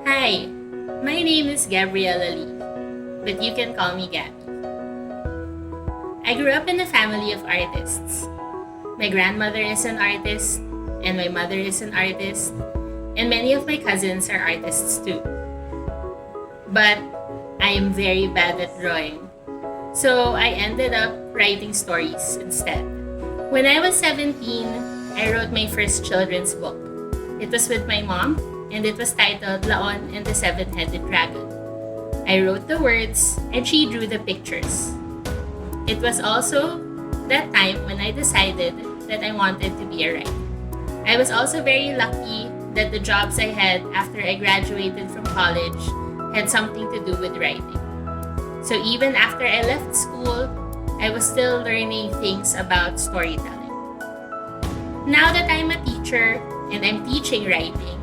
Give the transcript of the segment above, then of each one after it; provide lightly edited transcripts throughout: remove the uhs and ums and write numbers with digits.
Hi, my name is Gabriela but you can call me Gabby. I grew up in a family of artists. My grandmother is an artist, and my mother is an artist, and many of my cousins are artists too. But I am very bad at drawing, so I ended up writing stories instead. When I was 17, I wrote my first children's book. It was with my mom, and it was titled Laon and the Seven-Headed Dragon. I wrote the words, and she drew the pictures. It was also that time when I decided that I wanted to be a writer. I was also very lucky that the jobs I had after I graduated from college had something to do with writing. So even after I left school, I was still learning things about storytelling. Now that I'm a teacher and I'm teaching writing,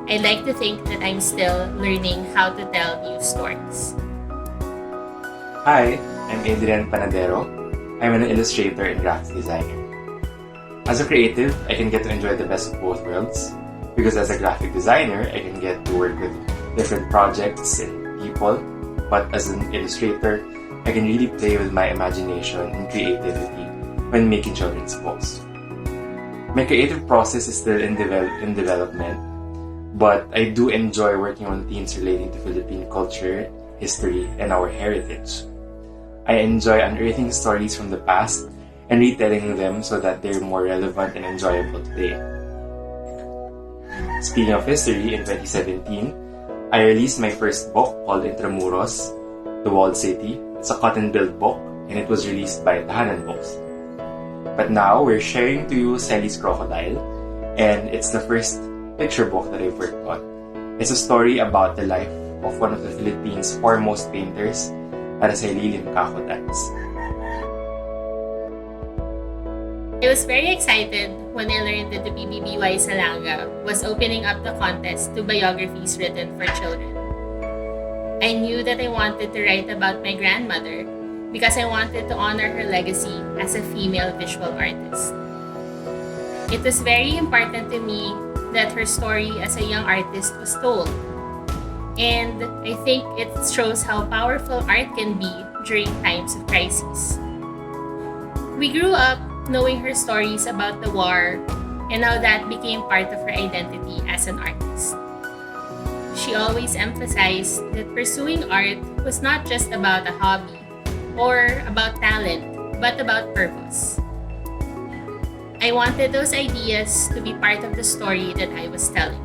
I like to think that I'm still learning how to tell new stories. Hi, I'm Adrian Panadero. I'm an illustrator and graphic designer. As a creative, I can get to enjoy the best of both worlds because as a graphic designer, I can get to work with different projects and people, but as an illustrator, I can really play with my imagination and creativity when making children's books. My creative process is still in development, but I do enjoy working on themes relating to Philippine culture, history, and our heritage. I enjoy unearthing stories from the past and retelling them so that they're more relevant and enjoyable today. Speaking of history, in 2017, I released my first book called Intramuros, The Walled City. It's a cut-and-build book, and it was released by Tahanan Books. But now, we're sharing to you CELY'S CROCODILE, and it's the first picture book that I've worked on. It's a story about the life of one of the Philippines' foremost painters, Araceli Limcaco. I was very excited when I learned that the PBBY-Salanga was opening up the contest to biographies written for children. I knew that I wanted to write about my grandmother because I wanted to honor her legacy as a female visual artist. It was very important to me that her story as a young artist was told. And I think it shows how powerful art can be during times of crises. We grew up knowing her stories about the war and how that became part of her identity as an artist. She always emphasized that pursuing art was not just about a hobby or about talent, but about purpose. I wanted those ideas to be part of the story that I was telling.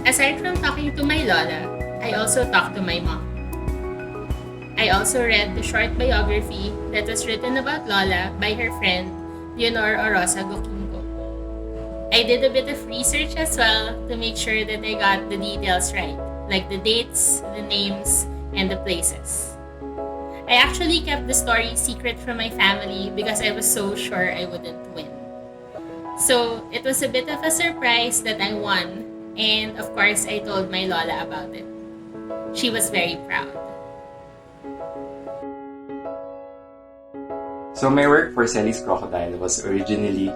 Aside from talking to my lola, I also talked to my mom. I also read the short biography that was written about Lola by her friend, Leonor Orosa Gokingo. I did a bit of research as well to make sure that I got the details right, like the dates, the names, and the places. I actually kept the story secret from my family because I was so sure I wouldn't win. So it was a bit of a surprise that I won, and of course I told my lola about it. She was very proud. So my work for CELY'S CROCODILE was originally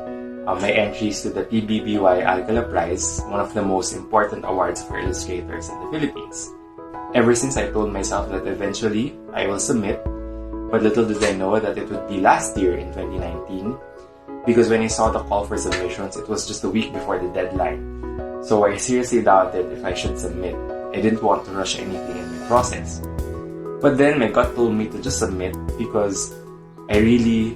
my entries to the PBBY-Alcala Prize, one of the most important awards for illustrators in the Philippines. Ever since I told myself that eventually I will submit, but little did I know that it would be last year in 2019, because when I saw the call for submissions, it was just a week before the deadline. So I seriously doubted if I should submit. I didn't want to rush anything in my process. But then my gut told me to just submit because I really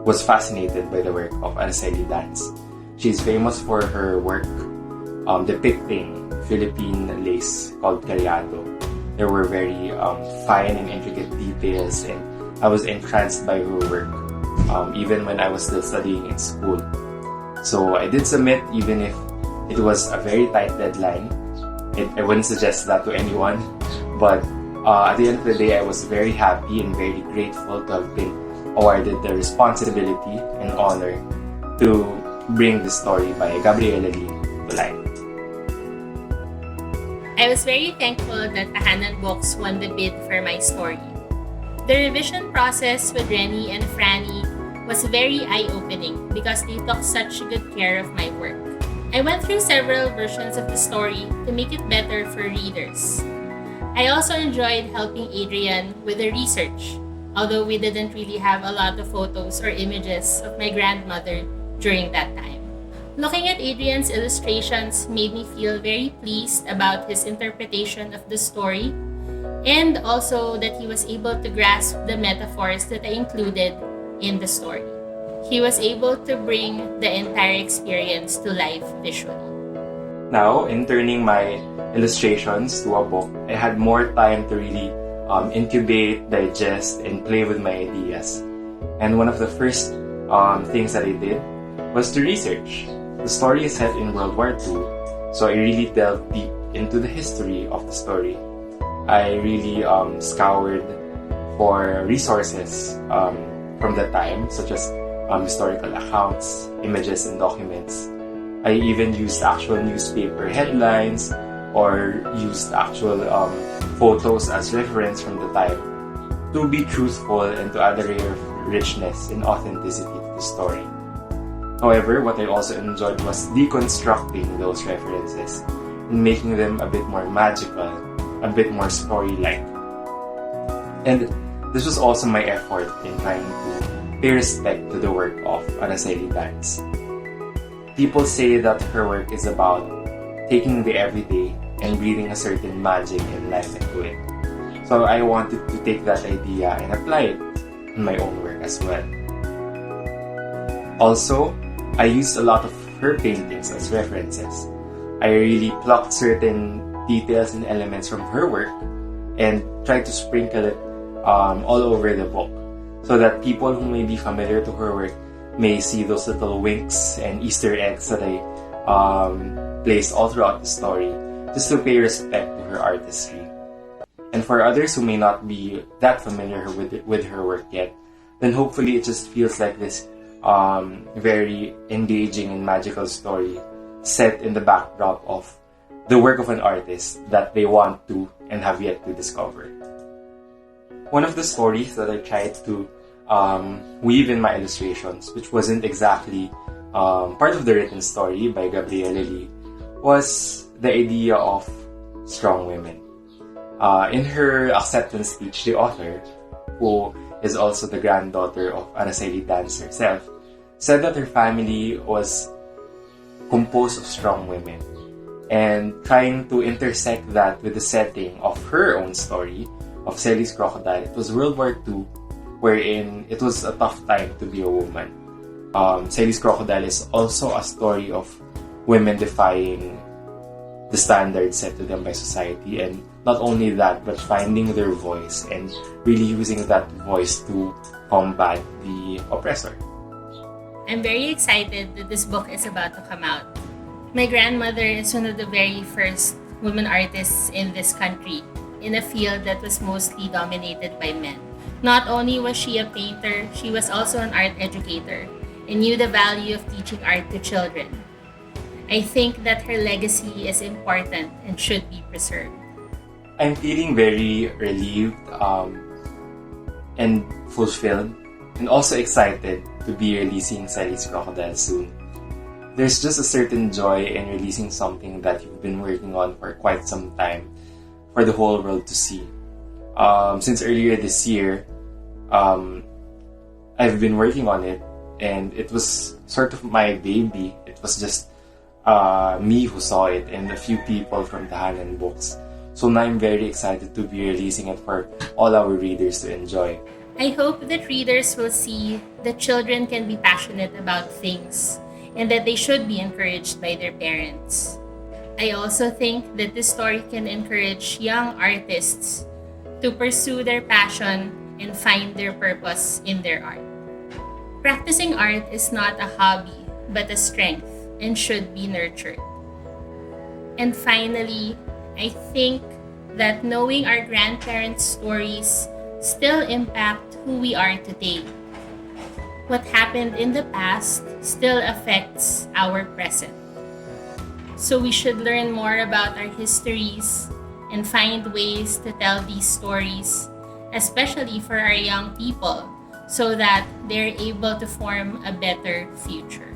was fascinated by the work of Araceli Dansk. She's famous for her work depicting Philippine lace called cariado. There were very fine and intricate details, and I was entranced by her work even when I was still studying in school. So I did submit even if it was a very tight deadline. I wouldn't suggest that to anyone, but at the end of the day, I was very happy and very grateful to have been awarded the responsibility and honor to bring the story by Gabriela to life. I was very thankful that Tahanan Books won the bid for my story. The revision process with Rennie and Franny was very eye-opening because they took such good care of my work. I went through several versions of the story to make it better for readers. I also enjoyed helping Adrian with the research, although we didn't really have a lot of photos or images of my grandmother during that time. Looking at Adrian's illustrations made me feel very pleased about his interpretation of the story, and also that he was able to grasp the metaphors that I included in the story. He was able to bring the entire experience to life visually. Now, in turning my illustrations to a book, I had more time to really incubate, digest, and play with my ideas. And one of the first things that I did was to research. The story is set in World War II, so I really delved deep into the history of the story. I really scoured for resources from the time, such as historical accounts, images, and documents. I even used actual newspaper headlines or used actual photos as reference from the time to be truthful and to add a layer of richness and authenticity to the story. However, what I also enjoyed was deconstructing those references and making them a bit more magical, a bit more story-like. And this was also my effort in trying to pay respect to the work of Araceli Dansk. People say that her work is about taking the everyday and breathing a certain magic and life into it. So I wanted to take that idea and apply it in my own work as well. Also, I used a lot of her paintings as references. I really plucked certain details and elements from her work and tried to sprinkle it all over the book so that people who may be familiar to her work may see those little winks and Easter eggs that I placed all throughout the story just to pay respect to her artistry. And for others who may not be that familiar with her work yet, then hopefully it just feels like this very engaging and magical story set in the backdrop of the work of an artist that they want to and have yet to discover. One of the stories that I tried to weave in my illustrations, which wasn't exactly part of the written story by Gabriela, was the idea of strong women. In her acceptance speech, the author, who is also the granddaughter of Araceli Dansk herself, said that her family was composed of strong women. And trying to intersect that with the setting of her own story, of CELY'S Crocodile, it was World War II, wherein it was a tough time to be a woman. CELY'S Crocodile is also a story of women defying the standards set to them by society, and not only that, but finding their voice and really using that voice to combat the oppressor. I'm very excited that this book is about to come out. My grandmother is one of the very first women artists in this country in a field that was mostly dominated by men. Not only was she a painter, she was also an art educator and knew the value of teaching art to children. I think that her legacy is important and should be preserved. I'm feeling very relieved and fulfilled and also excited to be releasing CELY'S Crocodile soon. There's just a certain joy in releasing something that you've been working on for quite some time for the whole world to see. Since earlier this year, I've been working on it, and it was sort of my baby. It was just me who saw it and a few people from Tahanan Books. So now I'm very excited to be releasing it for all our readers to enjoy. I hope that readers will see that children can be passionate about things and that they should be encouraged by their parents. I also think that this story can encourage young artists to pursue their passion and find their purpose in their art. Practicing art is not a hobby, but a strength and should be nurtured. And finally, I think that knowing our grandparents' stories still impact who we are today. What happened in the past still affects our present. So we should learn more about our histories and find ways to tell these stories, especially for our young people, so that they're able to form a better future.